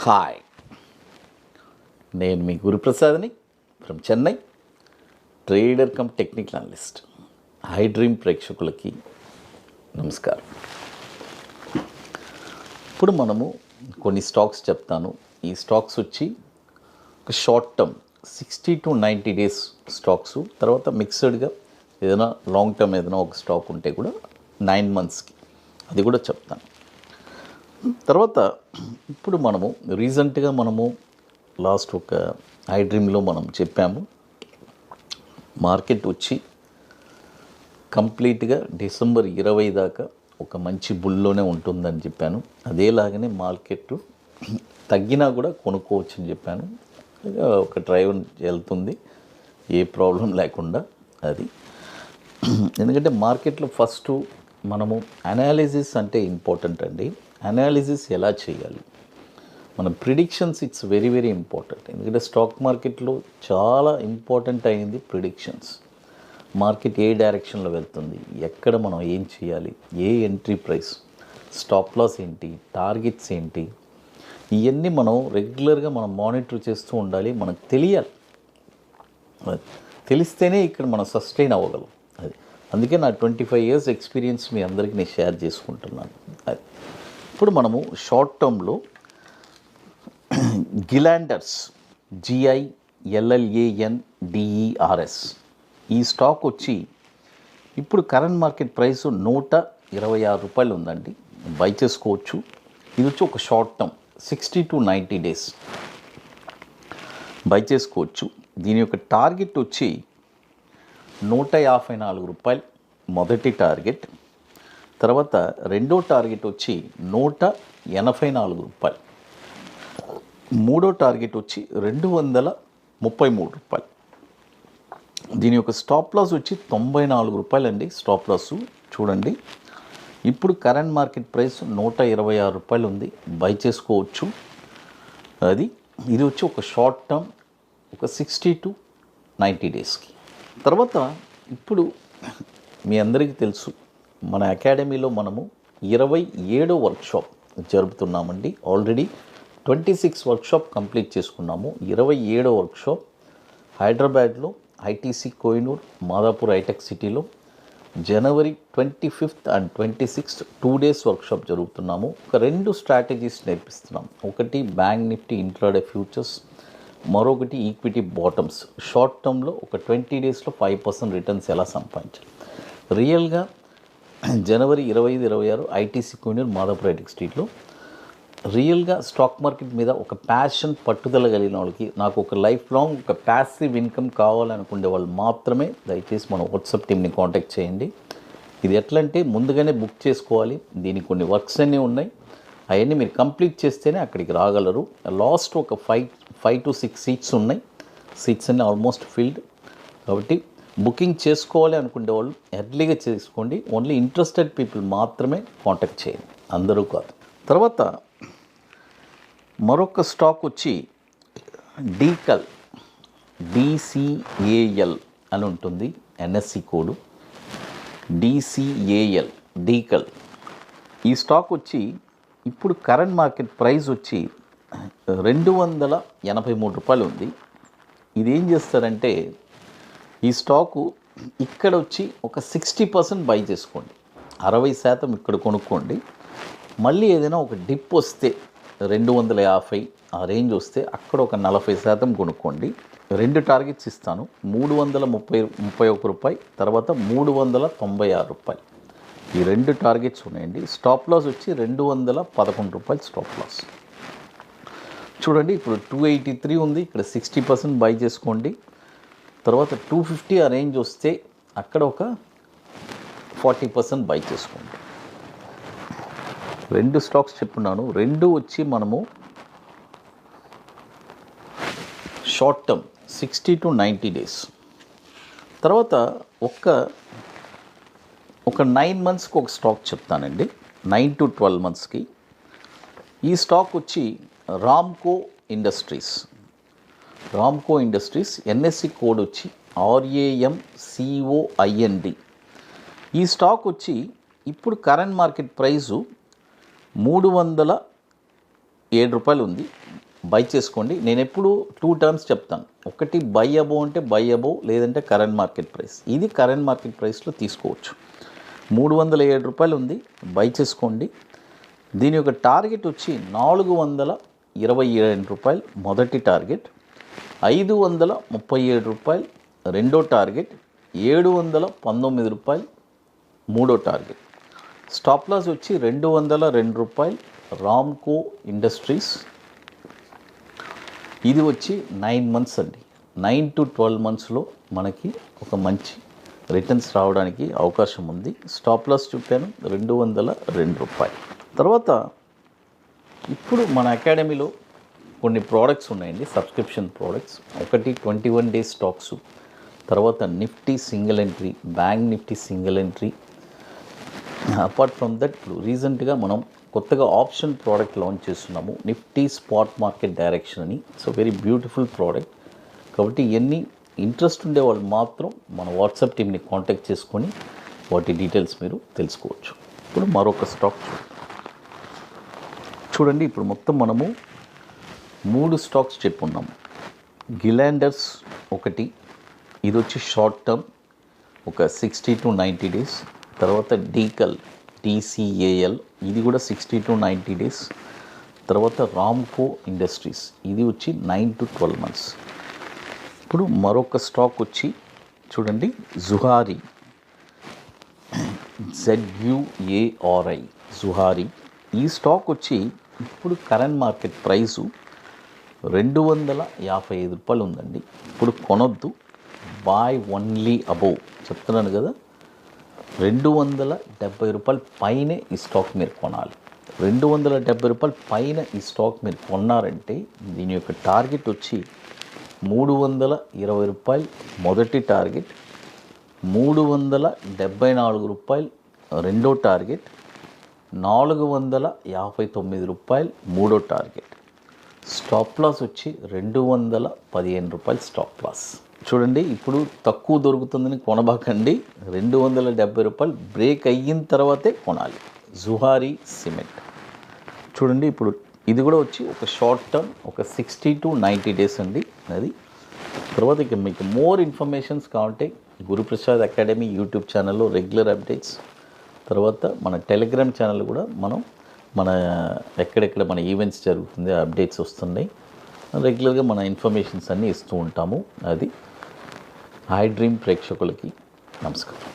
Hi, నేను మీ గురుప్రసాద్ని from Chennai, trader cum technical analyst. High dream ప్రేక్షకులకి నమస్కారం. ఇప్పుడు మనము కొన్ని స్టాక్స్ చెప్తాను. ఈ స్టాక్స్ వచ్చి ఒక short term 60 to 90 days stocks, తర్వాత మిక్స్డ్గా ఏదైనా లాంగ్ టర్మ్ ఏదైనా ఒక స్టాక్ ఉంటే కూడా 9 monthsకి అది కూడా చెప్తాను. తర్వాత ఇప్పుడు మనము రీసెంట్గా లాస్ట్ ఒక హై డ్రీమ్లో మనం చెప్పాము, మార్కెట్ వచ్చి కంప్లీట్గా December 20 దాకా ఒక మంచి బుల్లోనే ఉంటుందని చెప్పాను. అదేలాగానే మార్కెట్ తగ్గినా కూడా కొనుక్కోవచ్చు అని చెప్పాను. ఒక డ్రైవ్ వెళ్తుంది, ఏ ప్రాబ్లం లేకుండా. అది ఎందుకంటే మార్కెట్లో ఫస్ట్ మనము అనాలిసిస్ అంటే ఇంపార్టెంట్ అండి. అనాలిసిస్ ఎలా చేయాలి, మన predictions it's very very important. ఎందుకంటే స్టాక్ మార్కెట్లో చాలా ఇంపార్టెంట్ అయింది ప్రిడిక్షన్స్. మార్కెట్ ఏ డైరెక్షన్లో వెళ్తుంది, ఎక్కడ మనం ఏం చేయాలి, ఏ ఎంట్రీ ప్రైస్, స్టాప్ లాస్ ఏంటి, టార్గెట్స్ ఏంటి, ఇవన్నీ మనం రెగ్యులర్గా మనం మానిటర్ చేస్తూ ఉండాలి. మనకు తెలియాలి, తెలిస్తేనే ఇక్కడ మనం సస్టైన్ అవ్వగలం. అది అందుకే నా 25 years ఎక్స్పీరియన్స్ మీ అందరికీ నేను షేర్ చేసుకుంటున్నాను. అది ఇప్పుడు మనము షార్ట్ టర్మ్లో గిలాండర్స్, GILLANDERS ఈ స్టాక్ వచ్చి ఇప్పుడు కరెంట్ మార్కెట్ ప్రైస్ 126 రూపాయలు ఉందండి. బై చేసుకోవచ్చు. ఇది వచ్చి ఒక short term 60 to 90 days by చేసుకోవచ్చు. దీని యొక్క టార్గెట్ వచ్చి 154 రూపాయలు మొదటి టార్గెట్. తర్వాత రెండో టార్గెట్ వచ్చి 184 రూపాయలు. మూడో టార్గెట్ వచ్చి 233 రూపాయలు. దీని యొక్క స్టాప్ లాస్ వచ్చి 94 రూపాయలు అండి. స్టాప్ లాస్ చూడండి. ఇప్పుడు కరెంట్ మార్కెట్ ప్రైస్ 126 రూపాయలు ఉంది. బై చేసుకోవచ్చు. ఇది వచ్చి ఒక షార్ట్ టర్మ్ ఒక 60 to 90 daysకి. తర్వాత ఇప్పుడు మీ అందరికీ తెలుసు, మన అకాడమీలో మనము 27వ వర్క్షాప్ జరుపుతున్నామండి. ఆల్రెడీ 26 వర్క్షాప్ కంప్లీట్ చేసుకున్నాము. 27వ వర్క్షాప్ హైదరాబాద్లో ITC కోహినూర్ మాదాపూర్ హైటెక్ సిటీలో January 25th and 26th 2 days workshop జరుగుతున్నాము. ఒక 2 స్ట్రాటజీస్ నేర్పిస్తున్నాం. ఒకటి బ్యాంక్ నిఫ్టీ ఇంట్రాడే ఫ్యూచర్స్, మరొకటి ఈక్విటీ బాటమ్స్. షార్ట్ టర్మ్లో ఒక 20 daysలో 5% రిటర్న్స్ ఎలా సంపాదించాలి. రియల్గా January 25-26 ITC Kohinoor Madhapur hitech స్ట్రీట్లో రియల్గా స్టాక్ మార్కెట్ మీద ఒక ప్యాషన్, పట్టుదల కలిగిన వాళ్ళకి, నాకు ఒక లైఫ్ లాంగ్ ఒక ప్యాసివ్ ఇన్కమ్ కావాలనుకునే వాళ్ళు మాత్రమే దయచేసి మన వాట్సాప్ టీమ్ని కాంటాక్ట్ చేయండి. ఇది ఎట్లా అంటే ముందుగానే బుక్ చేసుకోవాలి. దీనికి కొన్ని వర్క్స్ అన్నీ ఉన్నాయి. అవన్నీ మీరు కంప్లీట్ చేస్తేనే అక్కడికి రాగలరు. లాస్ట్ ఒక 5 to 6 సీట్స్ ఉన్నాయి. సీట్స్ అన్నీ ఆల్మోస్ట్ ఫిల్డ్. కాబట్టి బుకింగ్ చేసుకోవాలి అనుకునే వాళ్ళు ఎర్లీగా చేసుకోండి. ఓన్లీ ఇంట్రెస్టెడ్ పీపుల్ మాత్రమే కాంటాక్ట్ చేయండి, అందరూ కాదు. తర్వాత మరొక స్టాక్ వచ్చి డీకల్, DCAL అని ఉంటుంది. NSE code DCAL, డీకల్. ఈ స్టాక్ వచ్చి ఇప్పుడు కరెంట్ మార్కెట్ ప్రైస్ వచ్చి 283 రూపాయలు ఉంది. ఇది ఏం చేస్తారంటే ఈ స్టాకు ఇక్కడ వచ్చి ఒక 60% బై చేసుకోండి, 60% ఇక్కడ కొనుక్కోండి. మళ్ళీ ఏదైనా ఒక డిప్ వస్తే 250 ఆ రేంజ్ వస్తే అక్కడ ఒక 40% కొనుక్కోండి. 2 టార్గెట్స్ ఇస్తాను. 331 రూపాయి, తర్వాత 396 రూపాయలు. ఈ 2 టార్గెట్స్ ఉన్నాయండి. స్టాప్ లాస్ వచ్చి 211 రూపాయలు స్టాప్ లాస్. చూడండి, ఇప్పుడు 283 ఉంది, ఇక్కడ 60% బై చేసుకోండి. తర్వాత 250 ఆ రేంజ్ వస్తే అక్కడ ఒక 40% బై చేసుకోండి. 2 స్టాక్స్ చెప్పున్నాను. 2 వచ్చి మనము షార్ట్ టర్మ్ 60 to 90 days. తర్వాత ఒక 9 monthsకి ఒక స్టాక్ చెప్తానండి. 9 to 12 monthsకి. ఈ స్టాక్ వచ్చి రామ్కో ఇండస్ట్రీస్. NSE కోడ్ వచ్చి RAMCOIND. ఈ స్టాక్ వచ్చి ఇప్పుడు కరెంట్ మార్కెట్ ప్రైసు 307 రూపాయలు ఉంది. బై చేసుకోండి. నేను ఎప్పుడు 2 టర్మ్స్ చెప్తాను. ఒకటి బై అబోవ్ అంటే బై అబోవ్, లేదంటే కరెంట్ మార్కెట్ ప్రైస్. ఇది కరెంట్ మార్కెట్ ప్రైస్లో తీసుకోవచ్చు. 307 రూపాయలు ఉంది, బై చేసుకోండి. దీని యొక్క టార్గెట్ వచ్చి 427 రూపాయలు మొదటి టార్గెట్, 537 రూపాయలు రెండో టార్గెట్, 719 రూపాయలు మూడో టార్గెట్. స్టాప్ లాస్ వచ్చి 202 రూపాయలు రామ్కో ఇండస్ట్రీస్. ఇది వచ్చి 9 మంత్స్ అండి. 9 to 12 మంత్స్లో మనకి ఒక మంచి రిటర్న్స్ రావడానికి అవకాశం ఉంది. స్టాప్ లాస్ చెప్పాను 202 రూపాయలు. తర్వాత ఇప్పుడు మన అకాడమీలో కొన్ని ప్రోడక్ట్స్ ఉన్నాయండి, సబ్స్క్రిప్షన్ ప్రోడక్ట్స్. ఒకటి 21 డేస్ స్టాక్స్, తర్వాత Nifty single entry, bank Nifty single entry. Apart from that ఇప్పుడు రీసెంట్గా మనం కొత్తగా ఆప్షన్ ప్రోడక్ట్ లాంచ్ చేస్తున్నాము, నిఫ్టీ స్పాట్ మార్కెట్ డైరెక్షన్ అని. So very beautiful product. కాబట్టి ఇవన్నీ ఇంట్రెస్ట్ ఉండే వాళ్ళు మాత్రం మన వాట్సాప్ టీమ్ని కాంటాక్ట్ చేసుకొని వాటి డీటెయిల్స్ మీరు తెలుసుకోవచ్చు. ఇప్పుడు మరొక స్టాక్ చూడండి. ఇప్పుడు మొత్తం మనము 3 స్టాక్స్ చెప్పున్నాము. గిలాండర్స్ ఒకటి, ఇది వచ్చి షార్ట్ టర్మ్ ఒక 60 to 90 డేస్. తర్వాత డీకల్ TCAL, ఇది కూడా 60 to 90 డేస్. తర్వాత రామ్కో ఇండస్ట్రీస్, ఇది వచ్చి 9 to 12 మంత్స్. ఇప్పుడు మరొక స్టాక్ వచ్చి చూడండి, జుహారీ, ZUARI, జుహారీ. ఈ స్టాక్ వచ్చి ఇప్పుడు కరెంట్ మార్కెట్ ప్రైసు 255 రూపాయలు ఉందండి. ఇప్పుడు కొనొద్దు, బై ఓన్లీ అబోవ్ చెప్తున్నాను కదా. 270 రూపాయల పైనే ఈ స్టాక్ మీరు కొనాలి. 270 రూపాయల పైన ఈ స్టాక్ మీరు కొన్నారంటే దీని యొక్క టార్గెట్ వచ్చి 320 రూపాయలు మొదటి టార్గెట్, 374 రూపాయలు రెండో టార్గెట్, 459 రూపాయలు మూడో టార్గెట్. స్టాప్ లాస్ వచ్చి 215 రూపాయలు స్టాప్ లాస్. చూడండి, ఇప్పుడు తక్కువ దొరుకుతుందని కొనబాకండి. 270 రూపాయలు బ్రేక్ అయిన తర్వాతే కొనాలి. జుహారీ సిమెంట్ చూడండి, ఇప్పుడు ఇది కూడా వచ్చి ఒక షార్ట్ టర్మ్ ఒక 60 to 90 డేస్ అండి అది. తర్వాత ఇక మీకు మోర్ ఇన్ఫర్మేషన్స్ కావాలంటే గురుప్రసాద్ అకాడమీ యూట్యూబ్ ఛానల్లో రెగ్యులర్ అప్డేట్స్, తర్వాత మన టెలిగ్రామ్ ఛానల్ కూడా మన ఎక్కడెక్కడ మన ఈవెంట్స్ జరుగుతుంది అప్డేట్స్ వస్తున్నాయి. రెగ్యులర్గా మన ఇన్ఫర్మేషన్స్ అన్నీ ఇస్తూ ఉంటాము. అది ఐ డ్రీమ్ ప్రేక్షకులకి నమస్కారం.